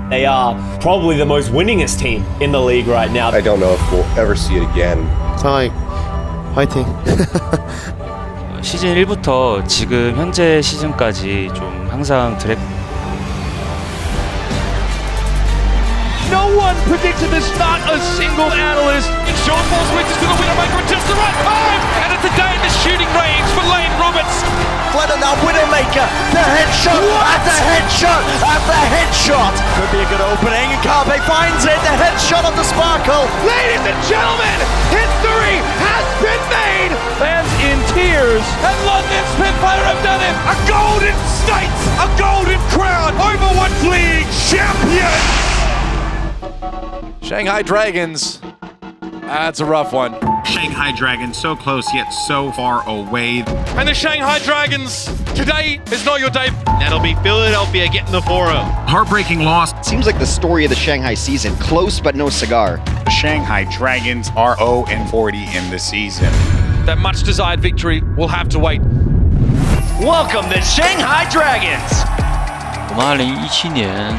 They are probably the most winningest team in the league right now. I don't know if we'll ever see it again. 상하이 화이팅. 시즌 1부터 지금 현재 시즌까지 좀 항상 No one predicted this, not a single analyst. Sean Paul switches to the Widowmaker at just the right time. And it's a day in the shooting range for Lane Roberts. Fledder now Widowmaker, the headshot, at the headshot, at the headshot. Could be a good opening, and Carpe finds it, the headshot on the Sparkle. Ladies and gentlemen, history has been made. Fans in tears. And London Spitfire have done it. A golden state, a golden crown, Overwatch League champion. Shanghai Dragons, that's a rough one. Shanghai Dragons so close yet so far away. And the Shanghai Dragons, today is not your day. That'll be Philadelphia getting the 4-0. Heartbreaking loss. Seems like the story of the Shanghai season, close but no cigar. The Shanghai Dragons are 0-40 in the season. That much desired victory will have to wait. Welcome the Shanghai Dragons. 我们2017年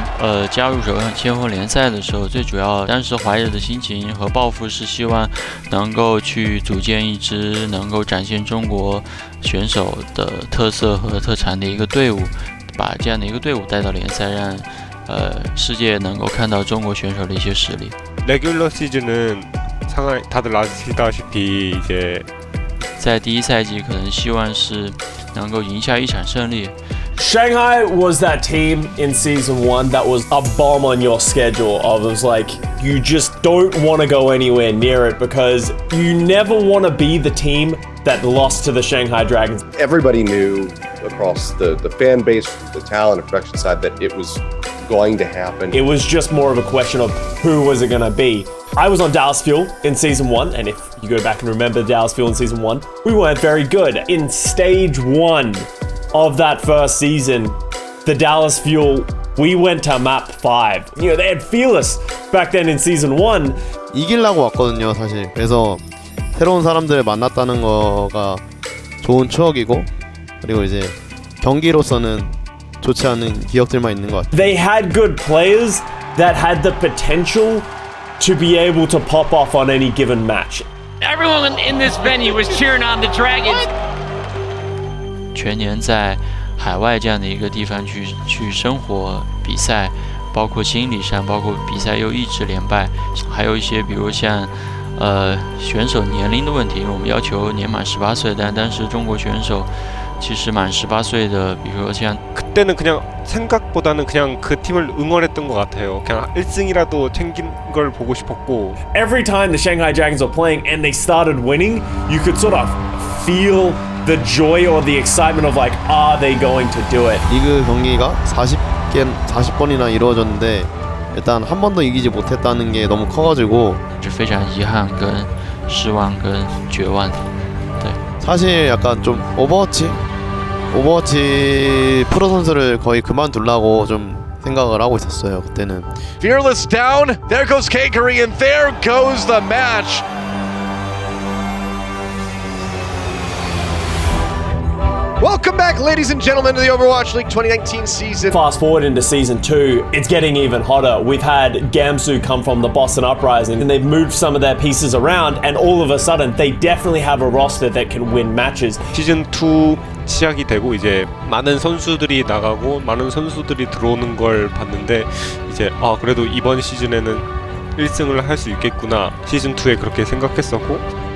加入首先锋联赛的时候，最主要当时怀着的心情和抱负是希望能够去组建一支能够展现中国选手的特色和特长的一个队伍，把这样的一个队伍带到联赛，让世界能够看到中国选手的一些实力。 레귤러 시즌은 상하이 다들 아시다시피 이제 在第一赛季可能希望是能够赢下一场胜利。 Shanghai was that team in season 1 that was a bomb on your schedule. It was like, you just don't want to go anywhere near it because you never want to be the team that lost to the Shanghai Dragons. Everybody knew across the fan base, the talent and production side that it was going to happen. It was just more of a question of who was it going to be. I was on Dallas Fuel in season 1, and if you go back and remember Dallas Fuel in season 1, we weren't very good. In stage 1 of that first season, the Dallas Fuel, we went to map 5. You know, they had Fearless back then in season 1. 이기려고 왔거든요, 사실. 그래서 새로운 사람들을 만났다는 거가 좋은 추억이고, 그리고 이제 경기로서는 좋지 않은 기억들만 있는 것 같아요. They had good players that had the potential to be able to pop off on any given match. Everyone in this venue was cheering on the Dragons. 全年在海外这样的一个地方去生活比赛，包括心理上，包括比赛又一直连败，还有一些比如像选手年龄的问题，我们要求年满18岁，但当时中国选手其实满18岁的，比如说像 그때는 그냥 생각보다는 그냥 그 팀을 응원했던 것 같아요. 그냥 1승이라도 챙긴 걸 보고 싶었고. Every time the Shanghai Dragons were playing and they started winning, you could sort of feel the joy or the excitement of like, are they going to do it? 리그 경기가 40번이나 이루어졌는데 일단 한 번도 이기지 못했다는 게 너무 커가지고 非常遗憾跟失望跟绝望。对， 사실 약간 좀 오버워치 프로 선수를 거의 그만두려고 좀 생각을 하고 있었어요. 그때는. Fearless down, there goes K-Curry, and there goes the match. Welcome back, ladies and gentlemen, to the Overwatch League 2019 season. Fast forward into season 2, it's getting even hotter. We've had Gamsu come from the Boston Uprising, and they've moved some of their pieces around, and all of a sudden, they definitely have a roster that can win matches. 시즌 2 시작이 되고 이제 많은 선수들이 나가고 많은 선수들이 들어오는 걸 봤는데 이제 그래도 이번 시즌에는 1승을 할 수 있겠구나. 시즌 2에 그렇게 생각했었고.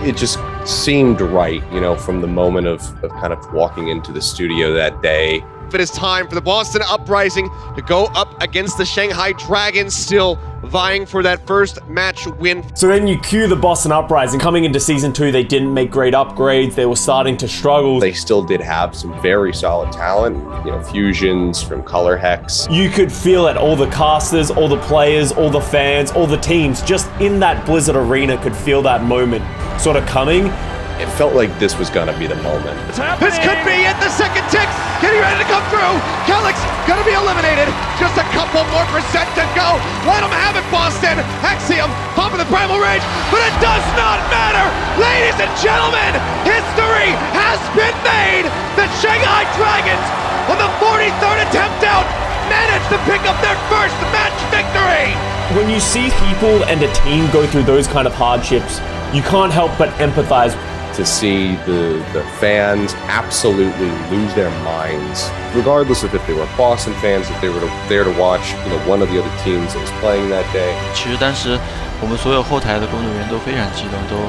It just seemed right, you know, from the moment of kind of walking into the studio that day. It is time for the Boston Uprising to go up against the Shanghai Dragons, still vying for that first match win. So then you cue the Boston Uprising. Coming into season 2, they didn't make great upgrades. They were starting to struggle. They still did have some very solid talent, you know, fusions from Color Hex. You could feel it. All the casters, all the players, all the fans, all the teams, just in that Blizzard arena could feel that moment sort of coming. It felt like this was gonna be the moment. This could be it, the second tick, getting ready to come through. Calyx gonna be eliminated. Just a couple more percent to go. Let them have it, Boston. Axiom, pop of the Primal Rage, but it does not matter. Ladies and gentlemen, history has been made. The Shanghai Dragons, on the 43rd attempt out, managed to pick up their first match victory. When you see people and a team go through those kind of hardships, you can't help but empathize. To see the fans absolutely lose their minds, regardless of if they were Boston fans, if they were there to watch, one of the other teams that was playing that day. 其实当时我们所有后台的工作人员都非常激动，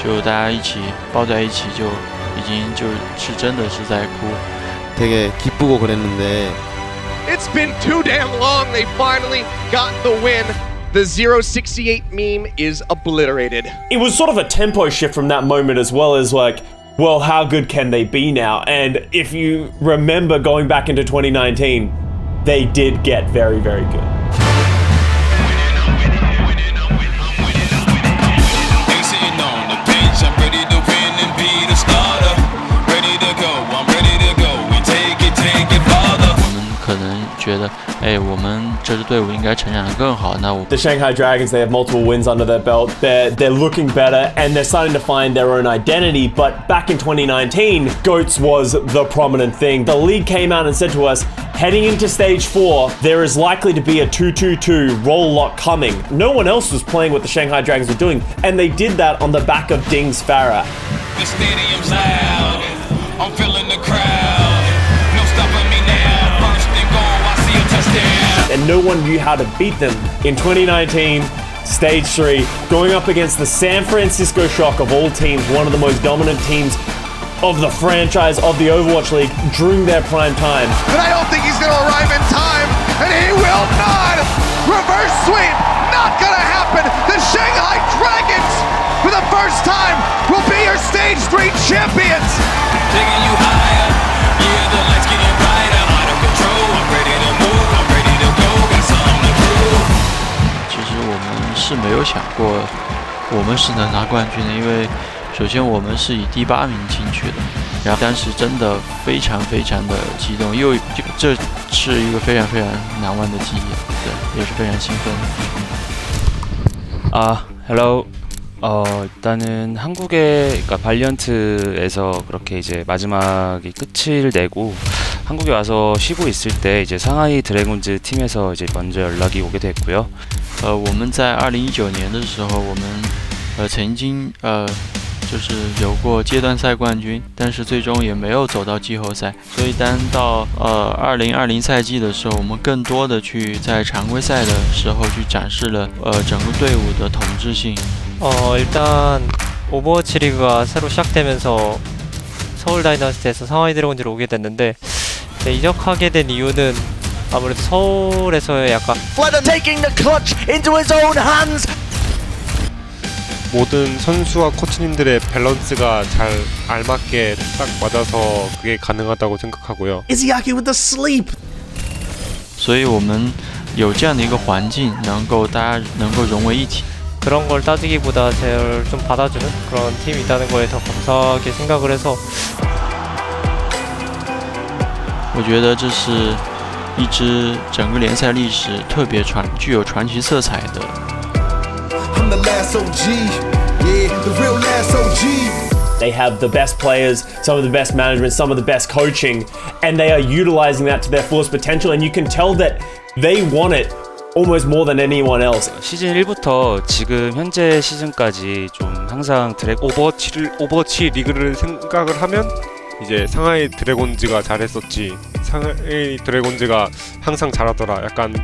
就大家一起抱在一起，就已经就是真的是在哭。 되게 기쁘고 그랬는데. It's been too damn long. They finally got the win. The 068 meme is obliterated. It was sort of a tempo shift from that moment, as well as like, well, how good can they be now? And if you remember going back into 2019, they did get very, very good. The Shanghai Dragons, they have multiple wins under their belt. They're looking better and they're starting to find their own identity. But back in 2019, GOATS was the prominent thing. The league came out and said to us, heading into stage 4, there is likely to be a 2-2-2 roll lock coming. No one else was playing what the Shanghai Dragons were doing, and they did that on the back of Ding's Farah. The stadium's loud. I'm feeling the crowd. No stopping me now. First and goal, I see a touchdown. And no one knew how to beat them. In 2019, stage 3, going up against the San Francisco Shock of all teams, one of the most dominant teams of the franchise of the Overwatch League during their prime time. But I don't think he's going to arrive in time, and he will not! Reverse sweep, not going to happen! The Shanghai Dragons, for the first time, will be your Stage 3 champions! Taking you higher, yeah, the lights getting brighter, out of control, I'm ready to move, I'm ready to go, got something to prove. 其实我们是没有想过我们是能拿冠军的，因为首先我们是以第8名进去的，然后当时真的非常非常的激动，这是一个非常非常难忘的记忆，对，也是非常兴奋的。hello. 일단은 한국의 그러니까 발리언트에서 그렇게 이제 마지막에 끝을 내고 한국에 와서 쉬고 있을 때 이제 상하이 드래곤즈 팀에서 이제 먼저 연락이 오게 됐고요. 我们在2019年的时候，我们曾经就是有过阶段赛冠军，但是最终也没有走到季后赛。所以当到2020赛季的时候，我们更多的去在常规赛的时候去展示了整个队伍的统治性。 일단 오버워치 리그가 새로 시작되면서 서울 다이너스티에서 상하이 드래곤즈로 오게 됐는데 이적하게 된 이유는 아무래도 서울에서의 약간 Florida taking the clutch into his own hands. 모든 선수와 코치님들의 밸런스가 잘 알맞게 딱 맞아서 그게 가능하다고 생각하고요. Izzyaki with the sleep. 所以我们有这样的一个环境，大家能够融为一体。 그런 걸 따지기보다 제일 좀 받아주는 그런 팀이 있다는 거에 더 감사하게 생각을 해서 我觉得这是一支整个联赛历史特别具有传奇色彩的。 I'm the last OG, yeah, the real last OG. They have the best players, some of the best management, some of the best coaching, and they are utilizing that to their fullest potential, and you can tell that they want it almost more than anyone else. 시즌 1부터 지금 현재 시즌까지 좀 항상 오버워치 리그를 생각을 하면 이제 상하이 드래곤즈가 잘했었지, 상하이 드래곤즈가 항상 잘하더라, 약간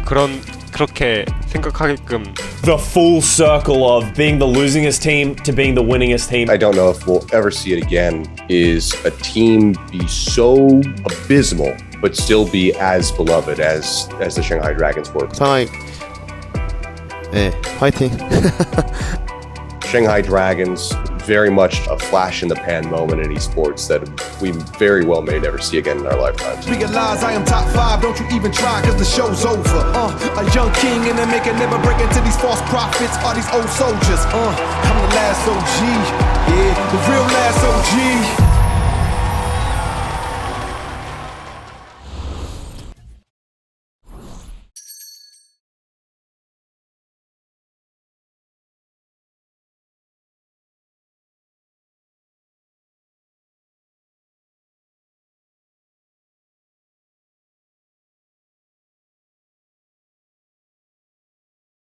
그렇게 생각하게끔. The full circle of being the losingest team to being the winningest team. I don't know if we'll ever see it again, is a team be so abysmal but still be as beloved as the Shanghai Dragons were. 상하이, 네, 화이팅. Shanghai Dragons, very much a flash in the pan moment in esports that we very well may never see again in our lifetimes. Realize I am top 5, don't you even try, cause the show's over. A young king and a maker never break into these false prophets, all these old soldiers. I'm the last OG, yeah, the real last OG.